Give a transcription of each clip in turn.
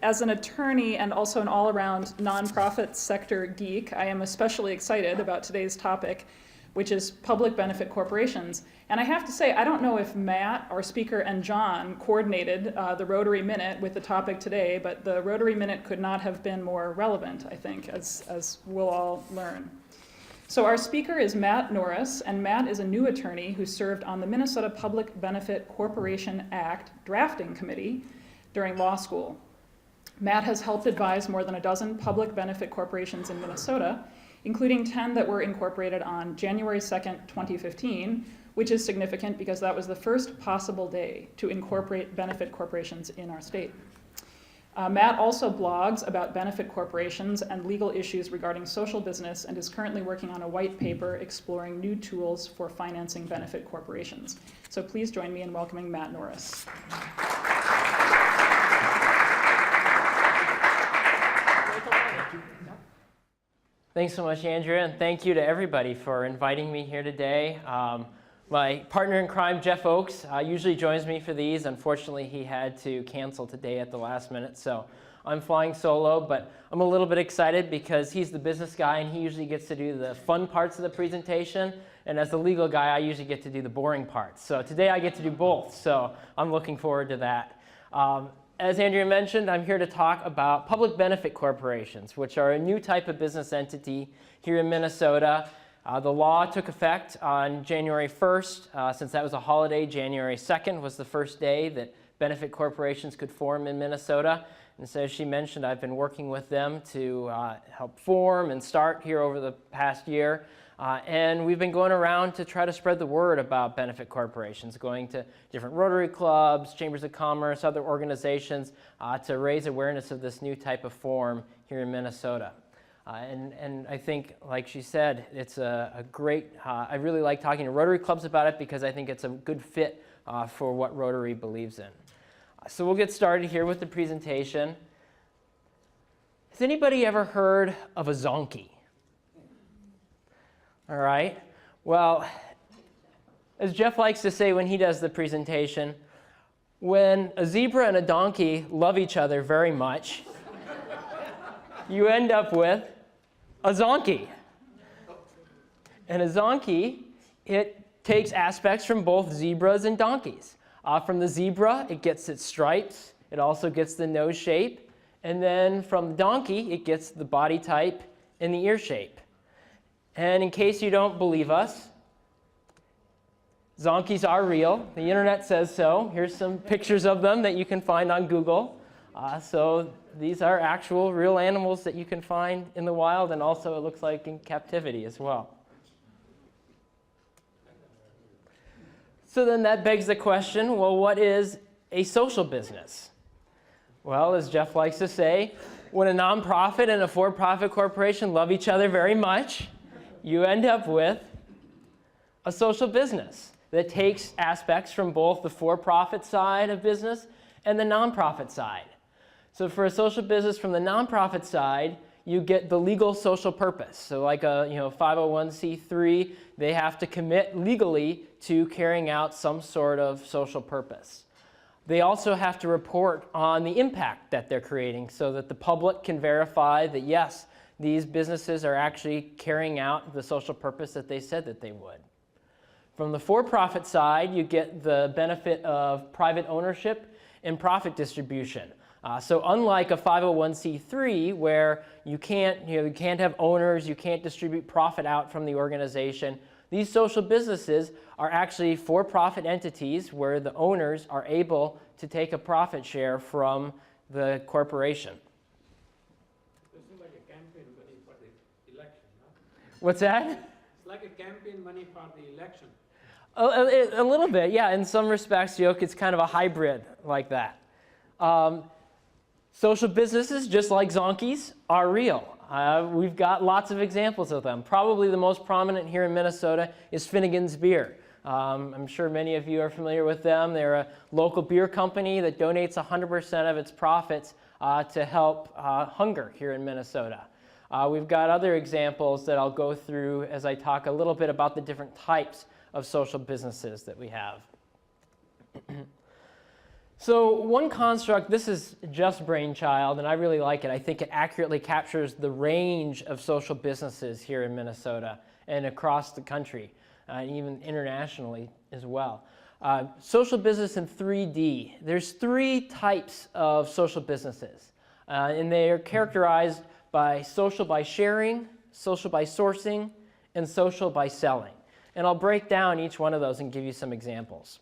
as an attorney and also an all-around nonprofit sector geek, I am especially excited about today's topic, which is public benefit corporations. And I have to say, I don't know if Matt, our speaker, and John coordinated the Rotary Minute with the topic today, but the Rotary Minute could not have been more relevant, I think, as we'll all learn. So our speaker is Matt Norris, and Matt is a new attorney who served on the Minnesota Public Benefit Corporation Act drafting committee during law school. Matt has helped advise more than a dozen public benefit corporations in Minnesota, including 10 that were incorporated on January 2nd, 2015, which is significant because that was the first possible day to incorporate benefit corporations in our state. Matt also blogs about benefit corporations and legal issues regarding social business and is currently working on a white paper exploring new tools for financing benefit corporations. So please join me in welcoming Matt Norris. Thanks so much, Andrea, and thank you to everybody for inviting me here today. My partner in crime, Jeff Oakes, usually joins me for these. Unfortunately, he had to cancel today at the last minute, so I'm flying solo, but I'm a little bit excited because he's the business guy and he usually gets to do the fun parts of the presentation, and as the legal guy, I usually get to do the boring parts. So today I get to do both, so I'm looking forward to that. As Andrea mentioned, I'm here to talk about public benefit corporations, which are a new type of business entity here in Minnesota. The law took effect on January 1st. Since that was a holiday, January 2nd was the first day that benefit corporations could form in Minnesota. And so as she mentioned, I've been working with them to help form and start here over the past year. And we've been going around to try to spread the word about benefit corporations, going to different Rotary clubs, chambers of commerce, other organizations to raise awareness of this new type of form here in Minnesota. And I think, like she said, it's a great, I really like talking to Rotary clubs about it because I think it's a good fit for what Rotary believes in. So we'll get started here with the presentation. Has anybody ever heard of a zonkey? All right. Well, as Jeff likes to say when he does the presentation, when a zebra and a donkey love each other very much, you end up with a zonkey. And a zonkey, it takes aspects from both zebras and donkeys. From the zebra, it gets its stripes. It also gets the nose shape. And then from the donkey, it gets the body type and the ear shape. And in case you don't believe us, zonkies are real. The internet says so. Here's some pictures of them that you can find on Google. So these are actual real animals that you can find in the wild, and also it looks like in captivity as well. So then that begs the question, well, what is a social business? Well, as Jeff likes to say, when a nonprofit and a for-profit corporation love each other very much, you end up with a social business that takes aspects from both the for-profit side of business and the nonprofit side. So for a social business from the nonprofit side, you get the legal social purpose. So like a 501c3, they have to commit legally to carrying out some sort of social purpose. They also have to report on the impact that they're creating so that the public can verify that, yes, these businesses are actually carrying out the social purpose that they said that they would. From the for-profit side, you get the benefit of private ownership and profit distribution. So unlike a 501c3, where you can't have owners, you can't distribute profit out from the organization, these social businesses are actually for-profit entities where the owners are able to take a profit share from the corporation. What's that? It's like a campaign money for the election. A little bit, yeah. In some respects, it's kind of a hybrid like that. Social businesses, just like zonkies, are real. We've got lots of examples of them. Probably the most prominent here in Minnesota is Finnegan's Beer. I'm sure many of you are familiar with them. They're a local beer company that donates 100% of its profits to help hunger here in Minnesota. We've got other examples that I'll go through as I talk a little bit about the different types of social businesses that we have. So one construct, this is just brainchild, and I really like it. I think it accurately captures the range of social businesses here in Minnesota and across the country, even internationally as well. Social business in 3D. There's 3 types of social businesses, and they are characterized by social by sharing, social by sourcing, and social by selling. And I'll break down each one of those and give you some examples.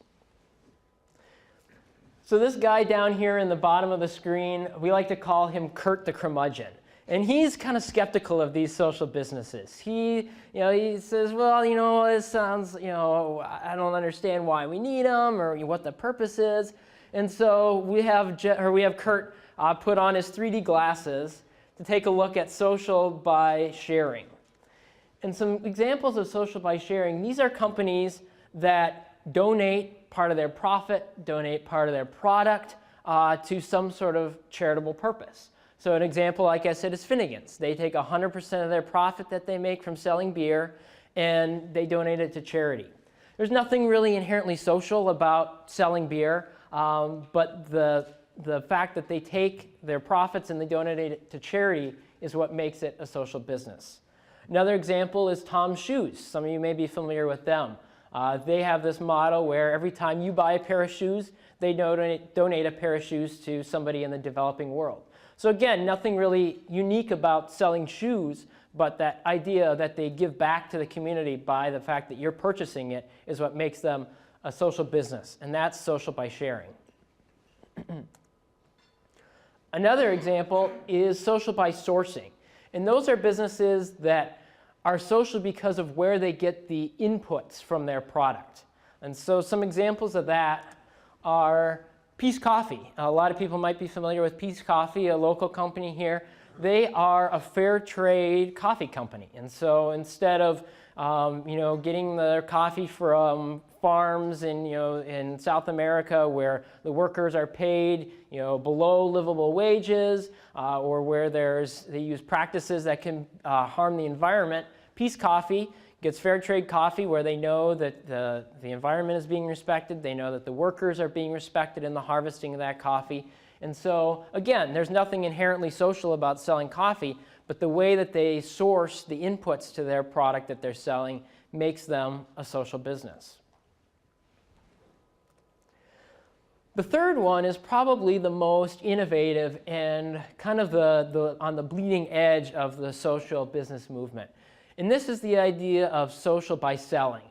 So this guy down here in the bottom of the screen, we like to call him Kurt the Curmudgeon. And he's kind of skeptical of these social businesses. He says, well, this sounds, I don't understand why we need them or what the purpose is. And so we have Kurt put on his 3D glasses to take a look at social by sharing. And some examples of social by sharing, these are companies that donate part of their profit, donate part of their product to some sort of charitable purpose. So an example, like I said, is Finnegan's. They take 100% of their profit that they make from selling beer and they donate it to charity. There's nothing really inherently social about selling beer, but the fact that they take their profits and they donate it to charity is what makes it a social business. Another example is Tom's Shoes. Some of you may be familiar with them. They have this model where every time you buy a pair of shoes, they donate a pair of shoes to somebody in the developing world. So again, nothing really unique about selling shoes, but that idea that they give back to the community by the fact that you're purchasing it is what makes them a social business, and that's social by sharing. Another example is social by sourcing, and those are businesses that are social because of where they get the inputs from their product. And so some examples of that are Peace Coffee. A lot of people might be familiar with Peace Coffee, a local company here. They are a fair trade coffee company. And so instead of getting their coffee from farms in South America where the workers are paid below livable wages or where they use practices that can harm the environment, Peace Coffee gets fair trade coffee where they know that the environment is being respected, they know that the workers are being respected in the harvesting of that coffee. And so, again, there's nothing inherently social about selling coffee, but the way that they source the inputs to their product that they're selling makes them a social business. The third one is probably the most innovative and kind of on the bleeding edge of the social business movement. And this is the idea of social by selling.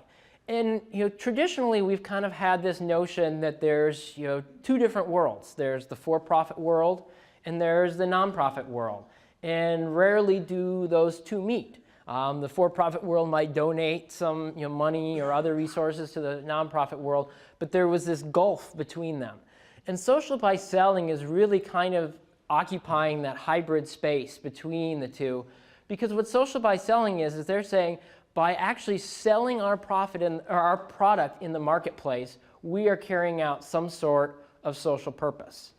And traditionally, we've kind of had this notion that there's 2 different worlds. There's the for-profit world and there's the nonprofit world. And rarely do those 2 meet. The for-profit world might donate some money or other resources to the nonprofit world, but there was this gulf between them. And social by selling is really kind of occupying that hybrid space between the 2. Because what social by selling is they're saying, by actually selling our profit or our product in the marketplace, we are carrying out some sort of social purpose.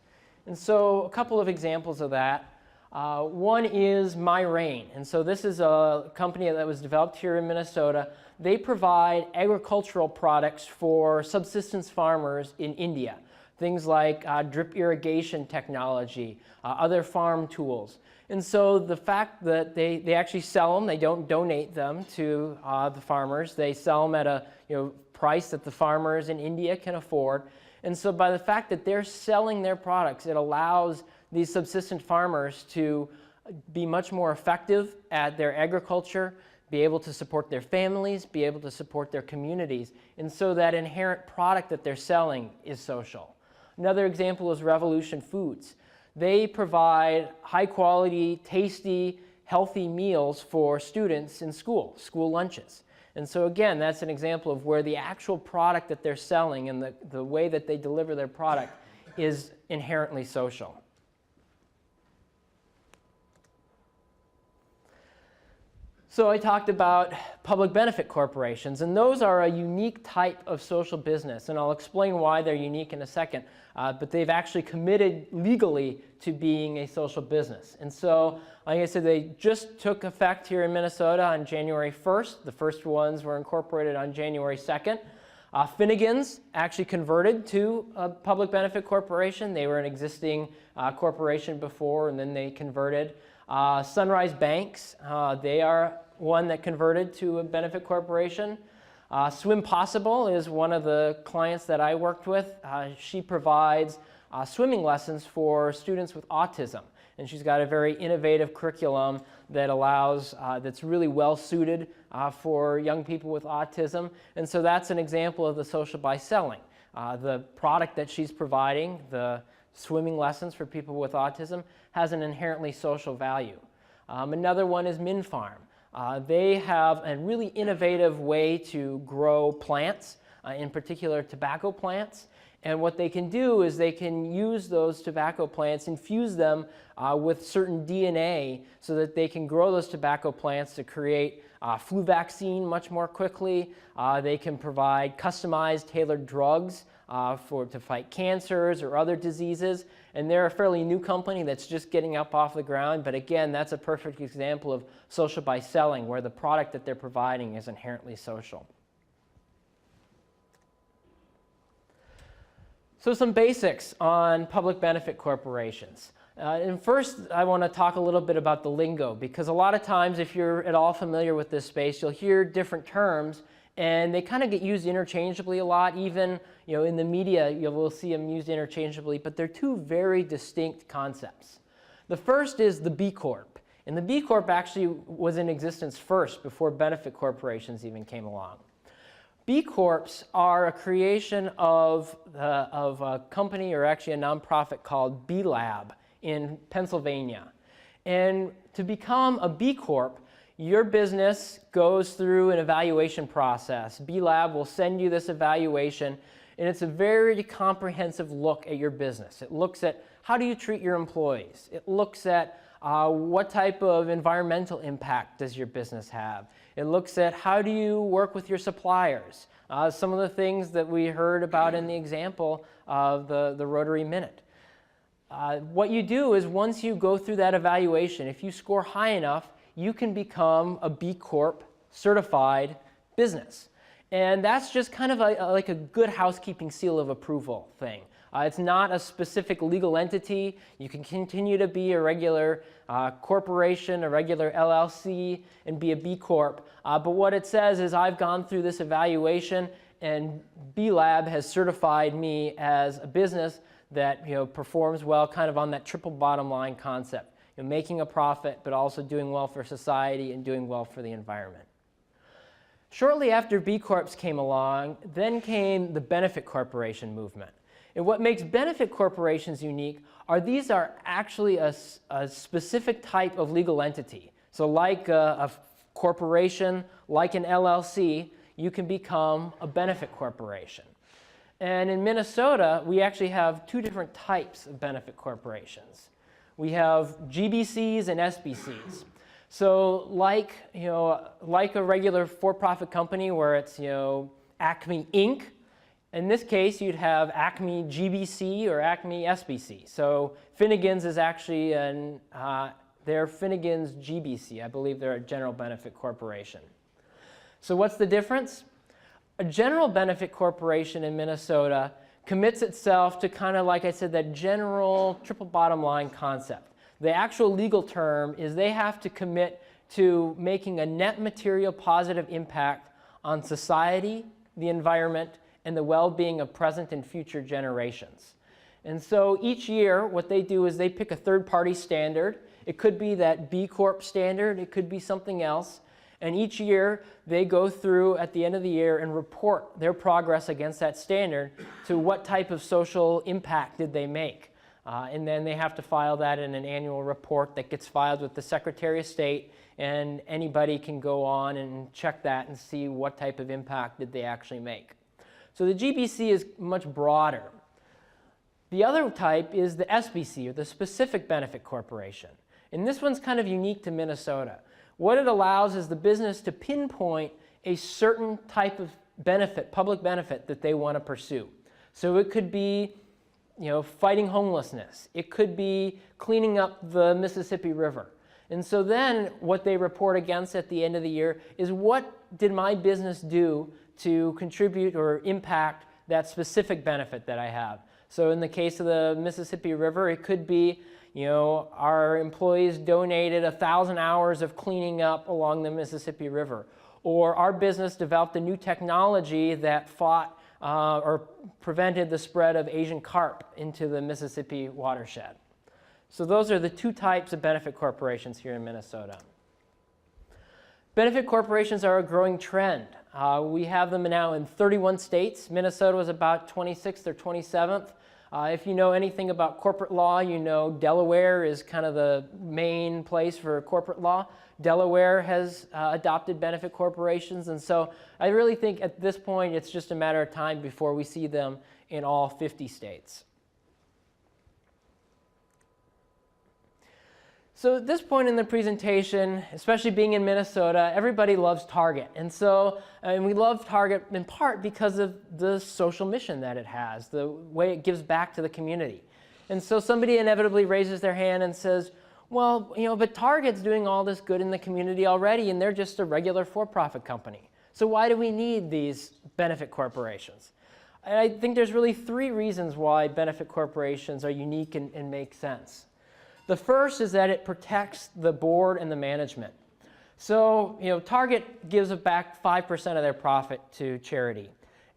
And so a couple of examples of that. One is MyRain. And so this is a company that was developed here in Minnesota. They provide agricultural products for subsistence farmers in India. Things like drip irrigation technology, other farm tools. And so the fact that they actually sell them, they don't donate them to the farmers. They sell them at a price that the farmers in India can afford. And so by the fact that they're selling their products, it allows these subsistent farmers to be much more effective at their agriculture, be able to support their families, be able to support their communities. And so that inherent product that they're selling is social. Another example is Revolution Foods. They provide high quality, tasty, healthy meals for students in school lunches. And so again, that's an example of where the actual product that they're selling and the way that they deliver their product is inherently social. So I talked about public benefit corporations, and those are a unique type of social business, and I'll explain why they're unique in a second, but they've actually committed legally to being a social business. And so, like I said, they just took effect here in Minnesota on January 1st. The first ones were incorporated on January 2nd. Finnegan's actually converted to a public benefit corporation. They were an existing corporation before, and then they converted. Sunrise Banks, they are one that converted to a benefit corporation. Swim Possible is one of the clients that I worked with. She provides swimming lessons for students with autism. And she's got a very innovative curriculum that allows, that's really well suited for young people with autism. And so that's an example of the social by selling. The product that she's providing, the swimming lessons for people with autism, has an inherently social value. Another one is Min Farm. They have a really innovative way to grow plants, in particular tobacco plants. And what they can do is they can use those tobacco plants, infuse them with certain DNA so that they can grow those tobacco plants to create flu vaccine much more quickly. They can provide customized, tailored drugs to fight cancers or other diseases. And they're a fairly new company that's just getting up off the ground. But again, that's a perfect example of social by selling, where the product that they're providing is inherently social. So some basics on public benefit corporations. And first, I want to talk a little bit about the lingo, because a lot of times, if you're at all familiar with this space, you'll hear different terms, and they kind of get used interchangeably a lot. Even in the media, you will see them used interchangeably, but they're two very distinct concepts. The first is the B Corp. And the B Corp actually was in existence first, before benefit corporations even came along. B Corps are a creation of a company, or actually a nonprofit, called B Lab in Pennsylvania. And to become a B Corp, your business goes through an evaluation process. B Lab will send you this evaluation, and it's a very comprehensive look at your business. It looks at how do you treat your employees. It looks at what type of environmental impact does your business have. It looks at how do you work with your suppliers. Some of the things that we heard about in the example of the Rotary Minute. What you do is, once you go through that evaluation, if you score high enough, you can become a B Corp certified business. And that's just kind of like a good housekeeping seal of approval thing. It's not a specific legal entity. You can continue to be a regular corporation, a regular LLC, and be a B Corp. But what it says is, I've gone through this evaluation, and B Lab has certified me as a business that performs well, kind of on that triple bottom line concept. Making a profit, but also doing well for society and doing well for the environment. Shortly after B Corps came along, then came the benefit corporation movement. And what makes benefit corporations unique are these are actually a specific type of legal entity. So like a corporation, like an LLC, you can become a benefit corporation. And in Minnesota, we actually have two different types of benefit corporations. We have GBCs and SBCs. So like a regular for-profit company where it's Acme Inc., in this case, you'd have Acme GBC or Acme SBC. So Finnegan's is actually they're Finnegan's GBC. I believe they're a general benefit corporation. So what's the difference? A general benefit corporation in Minnesota commits itself to kind of, like I said, that general triple bottom line concept. The actual legal term is they have to commit to making a net material positive impact on society, the environment, and the well-being of present and future generations. And so each year, what they do is they pick a third-party standard. It could be that B Corp standard. It could be something else. And each year, they go through at the end of the year and report their progress against that standard to what type of social impact did they make. And then they have to file that in an annual report that gets filed with the Secretary of State, and anybody can go on and check that and see what type of impact did they actually make. So the GBC is much broader. The other type is the SBC, or the Specific Benefit Corporation. And this one's kind of unique to Minnesota. What it allows is the business to pinpoint a certain type of benefit, public benefit, that they want to pursue. So it could be fighting homelessness. It could be cleaning up the Mississippi River. And so then what they report against at the end of the year is, what did my business do to contribute or impact that specific benefit that I have. So in the case of the Mississippi River, it could be, our employees donated 1,000 hours of cleaning up along the Mississippi River. Or our business developed a new technology that fought or prevented the spread of Asian carp into the Mississippi watershed. So those are the two types of benefit corporations here in Minnesota. Benefit corporations are a growing trend. We have them now in 31 states. Minnesota was about 26th or 27th. If you know anything about corporate law, you know Delaware is kind of the main place for corporate law. Delaware has adopted benefit corporations, and so I really think at this point it's just a matter of time before we see them in all 50 states. So at this point in the presentation, especially being in Minnesota, everybody loves Target. And we love Target in part because of the social mission that it has, the way it gives back to the community. And so somebody inevitably raises their hand and says, well, but Target's doing all this good in the community already, and they're just a regular for-profit company. So why do we need these benefit corporations? And I think there's really three reasons why benefit corporations are unique and make sense. The first is that it protects the board and the management. So, Target gives back 5% of their profit to charity.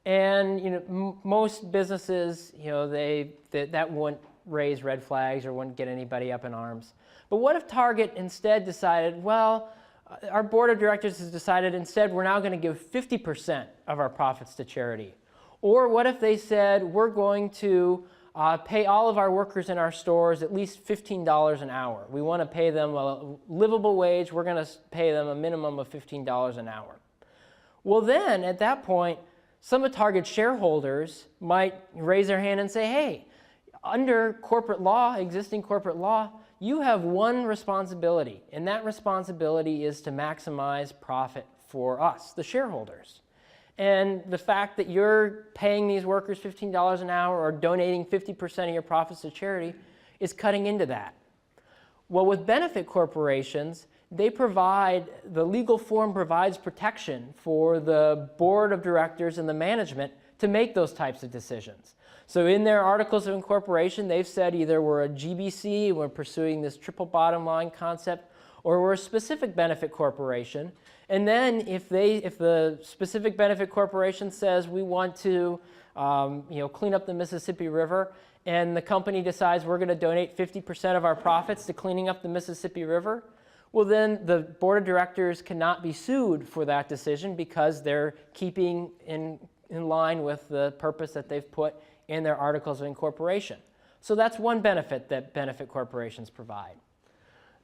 And, most businesses, that wouldn't raise red flags or wouldn't get anybody up in arms. But what if Target instead decided, well, our board of directors has decided instead we're now going to give 50% of our profits to charity? Or what if they said we're going to pay all of our workers in our stores at least $15 an hour. We want to pay them a livable wage. We're going to pay them a minimum of $15 an hour. Well then, at that point, some of Target's shareholders might raise their hand and say, hey, under corporate law, existing corporate law, you have one responsibility, and that responsibility is to maximize profit for us, the shareholders. And the fact that you're paying these workers $15 an hour or donating 50% of your profits to charity is cutting into that. Well, with benefit corporations, the legal form provides protection for the board of directors and the management to make those types of decisions. So in their articles of incorporation, they've said either we're a GBC, we're pursuing this triple bottom line concept, or we're a specific benefit corporation. And then if the specific benefit corporation says we want to clean up the Mississippi River, and the company decides we're going to donate 50% of our profits to cleaning up the Mississippi River, well then the board of directors cannot be sued for that decision because they're keeping in line with the purpose that they've put in their articles of incorporation. So that's one benefit that benefit corporations provide.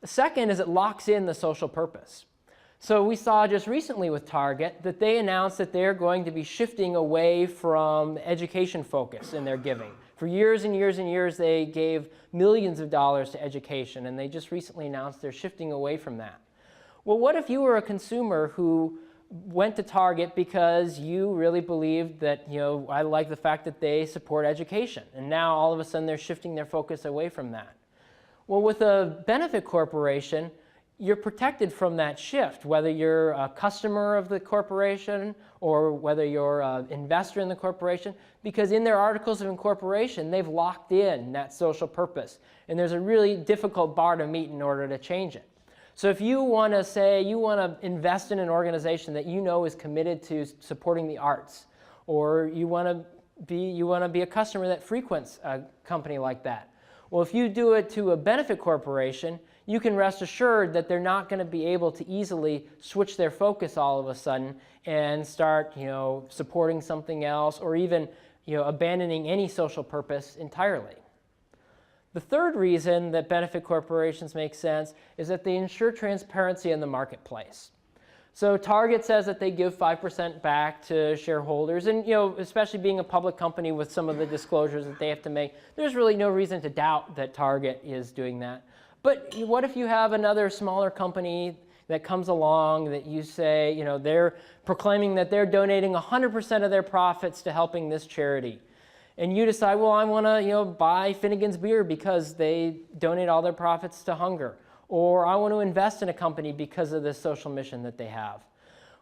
The second is it locks in the social purpose. So we saw just recently with Target that they announced that they're going to be shifting away from education focus in their giving. For years and years and years, they gave millions of dollars to education, and they just recently announced they're shifting away from that. Well, what if you were a consumer who went to Target because you really believed that, I like the fact that they support education, and now all of a sudden they're shifting their focus away from that? Well, with a benefit corporation, you're protected from that shift, whether you're a customer of the corporation or whether you're an investor in the corporation, because in their articles of incorporation, they've locked in that social purpose. And there's a really difficult bar to meet in order to change it. So if you want to say you want to invest in an organization that you know is committed to supporting the arts, or you want to be a customer that frequents a company like that, well, if you do it to a benefit corporation, you can rest assured that they're not going to be able to easily switch their focus all of a sudden and start, supporting something else, or even, abandoning any social purpose entirely. The third reason that benefit corporations make sense is that they ensure transparency in the marketplace. So Target says that they give 5% back to shareholders, and especially being a public company with some of the disclosures that they have to make, there's really no reason to doubt that Target is doing that. But what if you have another smaller company that comes along that you say, they're proclaiming that they're donating 100% of their profits to helping this charity. And you decide, well, I want to buy Finnegan's beer because they donate all their profits to hunger. Or I want to invest in a company because of this social mission that they have.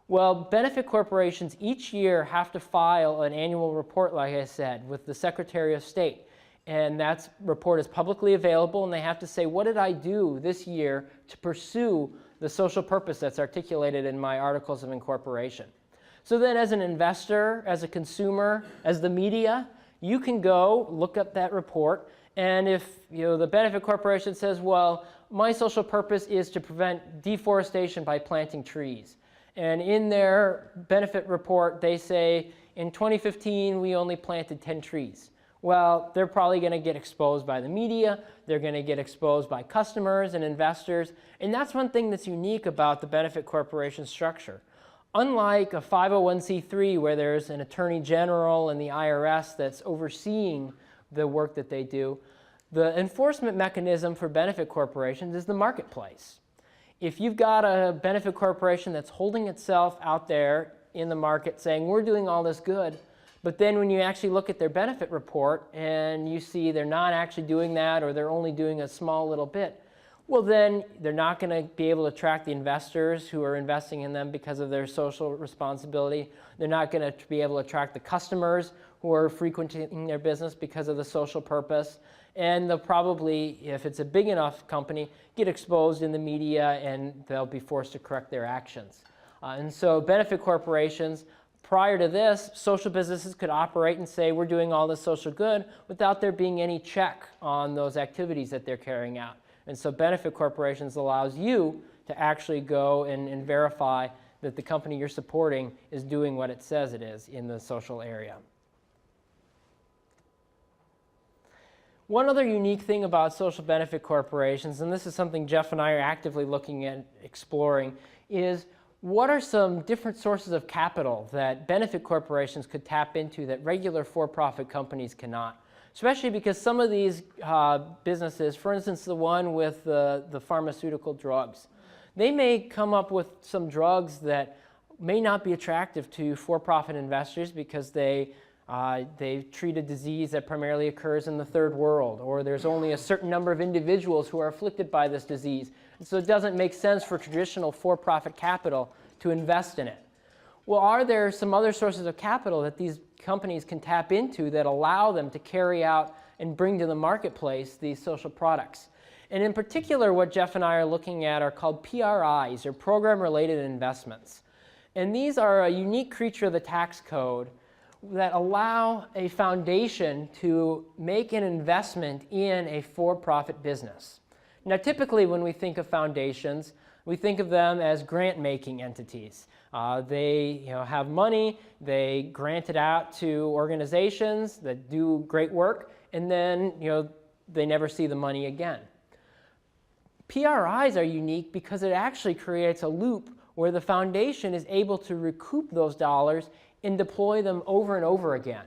Well, benefit corporations each year have to file an annual report, like I said, with the Secretary of State. And that report is publicly available, and they have to say, what did I do this year to pursue the social purpose that's articulated in my articles of incorporation? So then as an investor, as a consumer, as the media, you can go look up that report, and if the benefit corporation says, well, my social purpose is to prevent deforestation by planting trees. And in their benefit report, they say, in 2015, we only planted 10 trees. Well, they're probably going to get exposed by the media. They're going to get exposed by customers and investors. And that's one thing that's unique about the benefit corporation structure. Unlike a 501c3 where there's an attorney general and the IRS that's overseeing the work that they do, the enforcement mechanism for benefit corporations is the marketplace. If you've got a benefit corporation that's holding itself out there in the market saying, we're doing all this good, but then when you actually look at their benefit report and you see they're not actually doing that, or they're only doing a small little bit, well then they're not going to be able to attract the investors who are investing in them because of their social responsibility. They're not going to be able to attract the customers who are frequenting their business because of the social purpose. And they'll probably, if it's a big enough company, get exposed in the media, and they'll be forced to correct their actions. And so benefit corporations, prior to this, social businesses could operate and say, we're doing all this social good without there being any check on those activities that they're carrying out. And so benefit corporations allows you to actually go and verify that the company you're supporting is doing what it says it is in the social area. One other unique thing about social benefit corporations, and this is something Jeff and I are actively looking at exploring, is what are some different sources of capital that benefit corporations could tap into that regular for-profit companies cannot? Especially because some of these businesses, for instance, the one with the pharmaceutical drugs, they may come up with some drugs that may not be attractive to for-profit investors because they treat a disease that primarily occurs in the third world, or there's only a certain number of individuals who are afflicted by this disease. And so it doesn't make sense for traditional for-profit capital to invest in it. Well, are there some other sources of capital that these companies can tap into that allow them to carry out and bring to the marketplace these social products? And in particular, what Jeff and I are looking at are called PRIs, or program-related investments. And these are a unique creature of the tax code that allow a foundation to make an investment in a for-profit business. Now, typically when we think of foundations, we think of them as grant-making entities. They have money, they grant it out to organizations that do great work, and then they never see the money again. PRIs are unique because it actually creates a loop where the foundation is able to recoup those dollars and deploy them over and over again.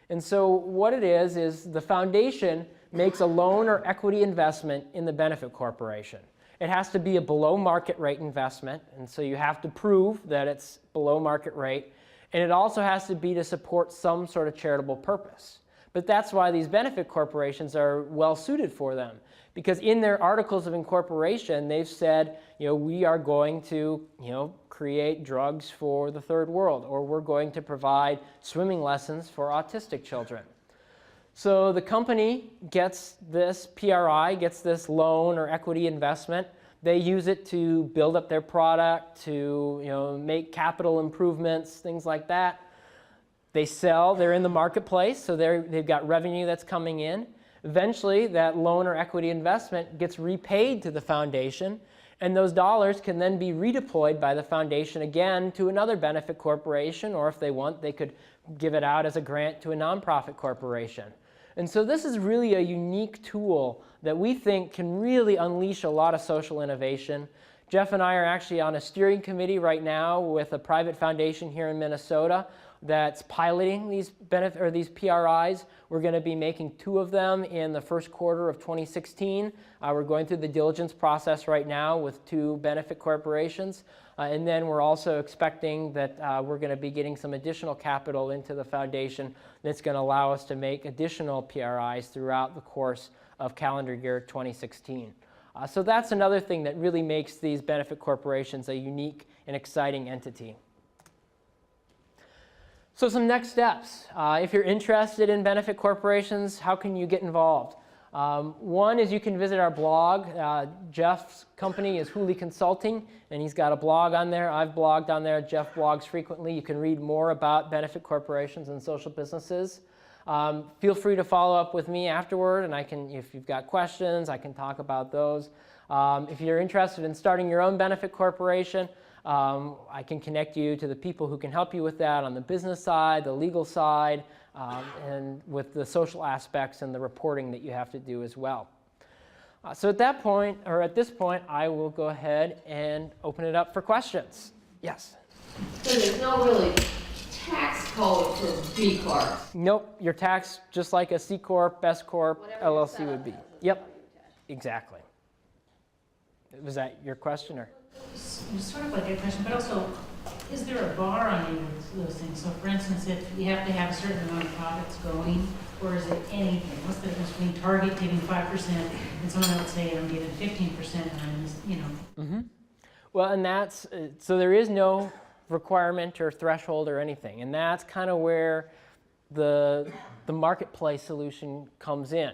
And so what it is the foundation makes a loan or equity investment in the benefit corporation. It has to be a below market rate investment, and so you have to prove that it's below market rate. And it also has to be to support some sort of charitable purpose. But that's why these benefit corporations are well suited for them. Because in their articles of incorporation, they've said, we are going to, create drugs for the third world, or we're going to provide swimming lessons for autistic children. So the company gets this PRI, gets this loan or equity investment. They use it to build up their product, to make capital improvements, things like that. They sell, they're in the marketplace, so they've got revenue that's coming in. Eventually, that loan or equity investment gets repaid to the foundation, and those dollars can then be redeployed by the foundation again to another benefit corporation, or if they want, they could give it out as a grant to a nonprofit corporation. And so this is really a unique tool that we think can really unleash a lot of social innovation. Jeff and I are actually on a steering committee right now with a private foundation here in Minnesota that's piloting these PRIs. We're going to be making 2 of them in the first quarter of 2016. We're going through the diligence process right now with 2 benefit corporations. And then we're also expecting that we're going to be getting some additional capital into the foundation that's going to allow us to make additional PRIs throughout the course of calendar year 2016. So that's another thing that really makes these benefit corporations a unique and exciting entity. So some next steps. If you're interested in benefit corporations, how can you get involved? One is you can visit our blog. Jeff's company is Hooley Consulting, and he's got a blog on there. I've blogged on there. Jeff blogs frequently. You can read more about benefit corporations and social businesses. Feel free to follow up with me afterward, and if you've got questions, I can talk about those. If you're interested in starting your own benefit corporation, I can connect you to the people who can help you with that on the business side, the legal side, and with the social aspects and the reporting that you have to do as well. So at this point, I will go ahead and open it up for questions. Yes? So there's no really tax code for B Corps? Nope, you're taxed just like a C Corp, S Corp, Whatever you're LLC set would up be. as is Yep, how you tax. exactly. Was that your question, or? Sort of like a question, but also, is there a bar on any of those things? So for instance, if you have to have a certain amount of profits going, or is it anything? What's the difference between Target giving 5% and someone else saying, I'm giving 15% and I'm, you know? Mm-hmm. Well, and that's, so there is no requirement or threshold or anything, and that's kind of where the marketplace solution comes in.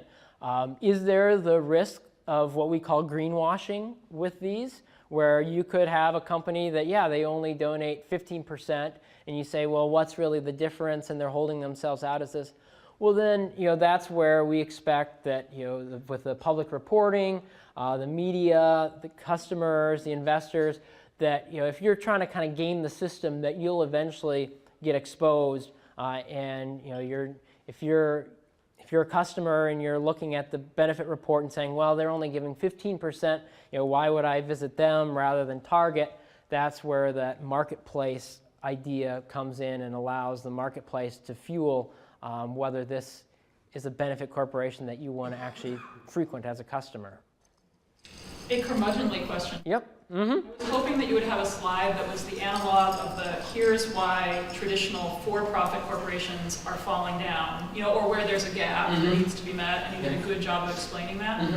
Is there the risk of what we call greenwashing with these, where you could have a company that, yeah, they only donate 15%, and you say, well, what's really the difference, and they're holding themselves out as this? Well, then, that's where we expect that, with the public reporting, the media, the customers, the investors, that, if you're trying to kind of game the system, that you'll eventually get exposed, and, if you're a customer and you're looking at the benefit report and saying, well, they're only giving 15%, why would I visit them rather than Target? That's where that marketplace idea comes in and allows the marketplace to fuel whether this is a benefit corporation that you want to actually frequent as a customer. A curmudgeonly question. Yep. Mm-hmm. I was hoping that you would have a slide that was the analog of the here's why traditional for-profit corporations are falling down, or where there's a gap that needs to be met, and you did a good job of explaining that.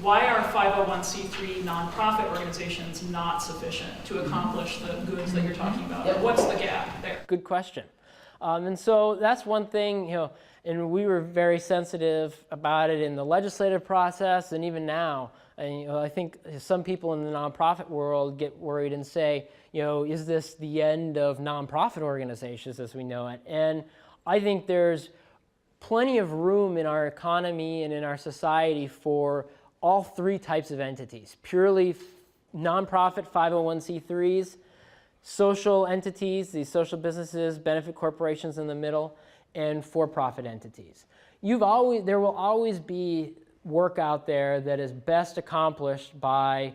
Why are 501c3 nonprofit organizations not sufficient to accomplish the goods that you're talking about? What's the gap there? Good question. And so that's one thing, and we were very sensitive about it in the legislative process and even now. And I think some people in the nonprofit world get worried and say, is this the end of nonprofit organizations as we know it? And I think there's plenty of room in our economy and in our society for all three types of entities: purely nonprofit 501c3s, social entities, these social businesses, benefit corporations in the middle, and for-profit entities. There will always be work out there that is best accomplished by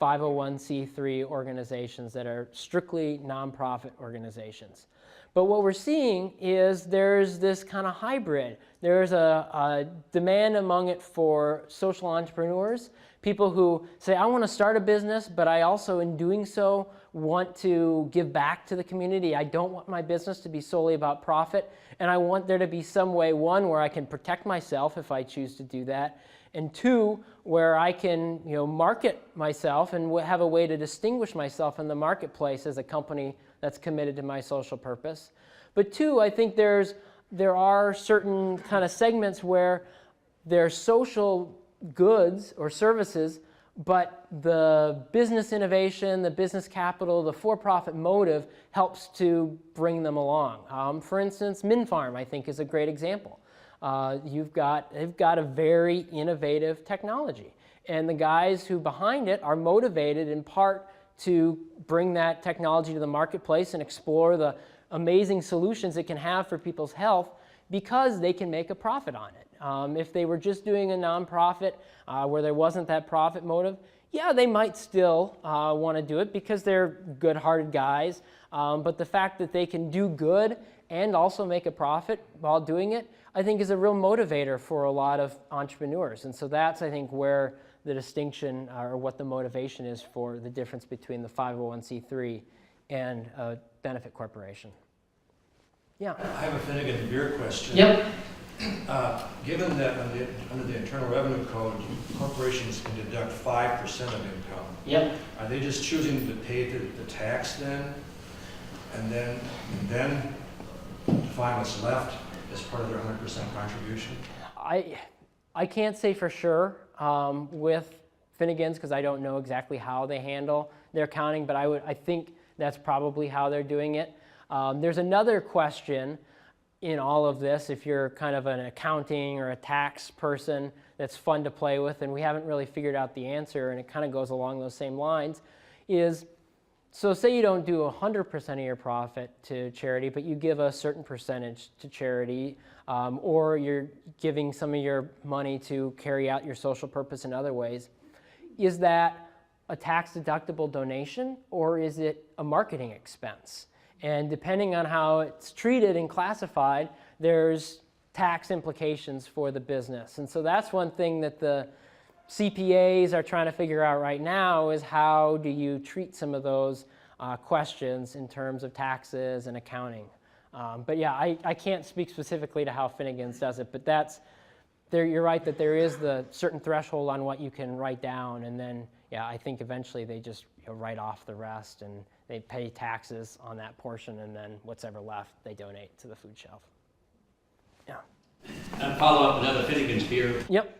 501c3 organizations that are strictly nonprofit organizations. But what we're seeing is there's this kind of hybrid. There's a demand among it for social entrepreneurs, people who say, I want to start a business, but I also, in doing so, want to give back to the community. I don't want my business to be solely about profit, and I want there to be some way, one, where I can protect myself if I choose to do that, and two, where I can market myself and have a way to distinguish myself in the marketplace as a company that's committed to my social purpose. But two, I think there are certain kind of segments where there's social goods or services, but the business innovation, the business capital, the for-profit motive helps to bring them along. For instance, MinFarm, I think, is a great example. They've got a very innovative technology, and the guys who behind it are motivated in part to bring that technology to the marketplace and explore the amazing solutions it can have for people's health because they can make a profit on it. If they were just doing a nonprofit where there wasn't that profit motive, yeah, they might still want to do it because they're good-hearted guys. But the fact that they can do good and also make a profit while doing it, I think is a real motivator for a lot of entrepreneurs. And so that's, I think, where the distinction or what the motivation is for the difference between the 501c3 and a benefit corporation. Yeah. I have a Finnegan beer question. Yep. Given that under the Internal Revenue Code, corporations can deduct 5% of income, Yep. are they just choosing to pay the tax then? And then define what's left as part of their 100% contribution? I can't say for sure with Finnegan's because I don't know exactly how they handle their accounting, but I think that's probably how they're doing it. There's another question in all of this, if you're kind of an accounting or a tax person, that's fun to play with, and we haven't really figured out the answer, and it kind of goes along those same lines, is, so say you don't do 100% of your profit to charity, but you give a certain percentage to charity, or you're giving some of your money to carry out your social purpose in other ways. Is that a tax-deductible donation, or is it a marketing expense? And depending on how it's treated and classified, there's tax implications for the business. And so that's one thing that the CPAs are trying to figure out right now is how do you treat some of those questions in terms of taxes and accounting. But yeah, I can't speak specifically to how Finnegan's does it, but you're right that there is the certain threshold on what you can write down, and then yeah, I think eventually they just write off the rest and they pay taxes on that portion, and then what's ever left they donate to the food shelf. Yeah. And follow up another Finnegan's beer. Yep.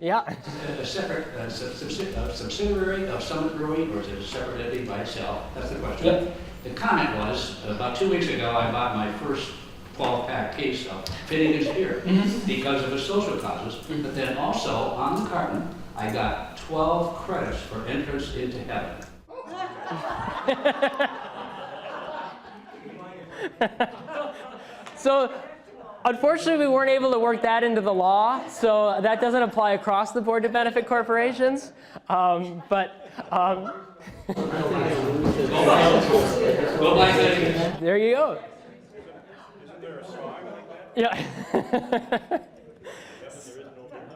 Yeah. A separate subsidiary of Summit Brewing, or is it a separate entity by itself? That's the question. Yep. The comment was, about 2 weeks ago, I bought my first 12-pack case of Finnegan's beer because of its social causes. But then also, on the carton, I got 12 credits for entrance into heaven. So, unfortunately, we weren't able to work that into the law, so that doesn't apply across the board to benefit corporations. Go buy Finnegan's. There you go. Yeah.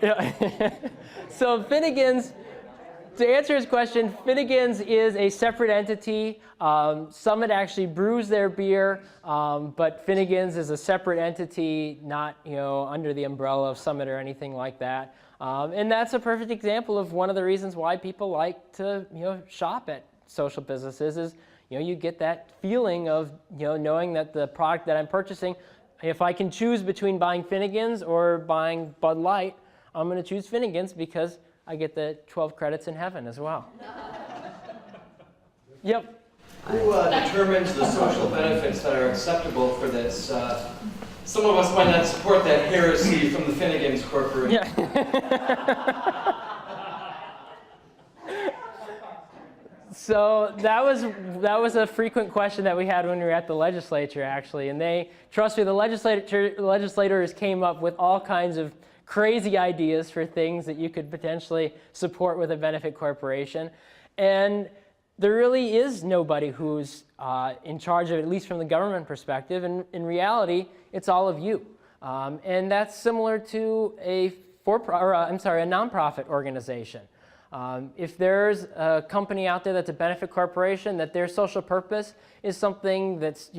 Yeah. So Finnegan's, to answer his question, Finnegan's is a separate entity. Summit actually brews their beer, but Finnegan's is a separate entity, not under the umbrella of Summit or anything like that. And that's a perfect example of one of the reasons why people like to shop at social businesses is you get that feeling of knowing that the product that I'm purchasing, if I can choose between buying Finnegan's or buying Bud Light, I'm going to choose Finnegan's because I get the 12 credits in heaven as well. Yep. Who determines the social benefits that are acceptable for this? Some of us might not support that heresy from the Finnegan's Corporation. Yeah. So that was a frequent question that we had when we were at the legislature, actually. And trust me, the legislators came up with all kinds of crazy ideas for things that you could potentially support with a benefit corporation. And there really is nobody who's in charge of it, at least from the government perspective. And in reality, it's all of you. And that's similar to a nonprofit organization. If there's a company out there that's a benefit corporation that their social purpose is something that's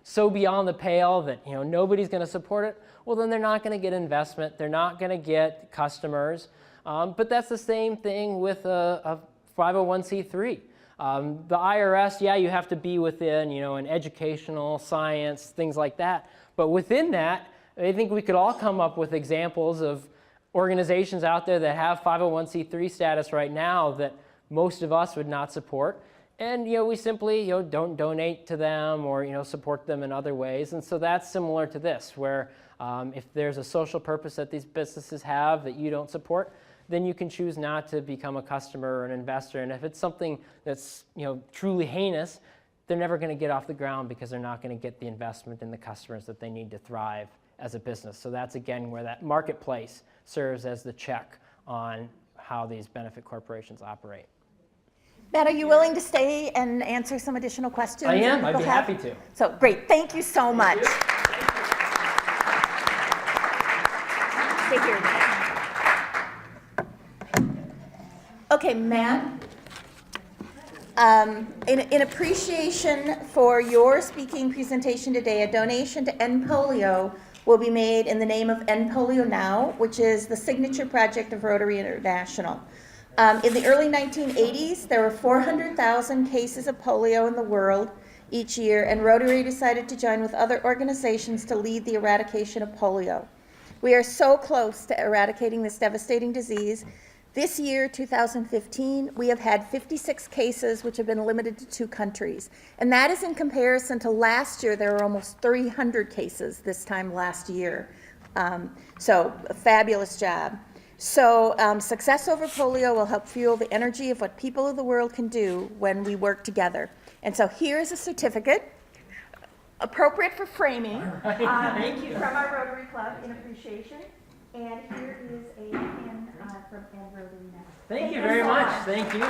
so beyond the pale that nobody's going to support it, well then they're not going to get investment, they're not going to get customers. But that's the same thing with a 501c3. The IRS, yeah, you have to be within an educational, science, things like that. But within that, I think we could all come up with examples of organizations out there that have 501c3 status right now that most of us would not support. And we simply don't donate to them or support them in other ways. And so that's similar to this, where if there's a social purpose that these businesses have that you don't support, then you can choose not to become a customer or an investor. And if it's something that's truly heinous, they're never going to get off the ground because they're not going to get the investment in the customers that they need to thrive as a business. So that's again where that marketplace serves as the check on how these benefit corporations operate. Matt, are you willing to stay and answer some additional questions? I am. I'd be happy to. So great. Thank you so much. Stay here, Matt. Okay, Matt. In appreciation for your speaking presentation today, a donation to End Polio will be made in the name of End Polio Now, which is the signature project of Rotary International. In the early 1980s, there were 400,000 cases of polio in the world. each year, and Rotary decided to join with other organizations to lead the eradication of polio. We are so close to eradicating this devastating disease. This year, 2015, we have had 56 cases, which have been limited to 2 countries. And that is in comparison to last year, there were almost 300 cases this time last year. So a fabulous job. So success over polio will help fuel the energy of what people of the world can do when we work together. And so here is a certificate, appropriate for framing, Thank you. from our Rotary Club in appreciation. And here is a pin from Rotary now. Thank you very much. Thank you.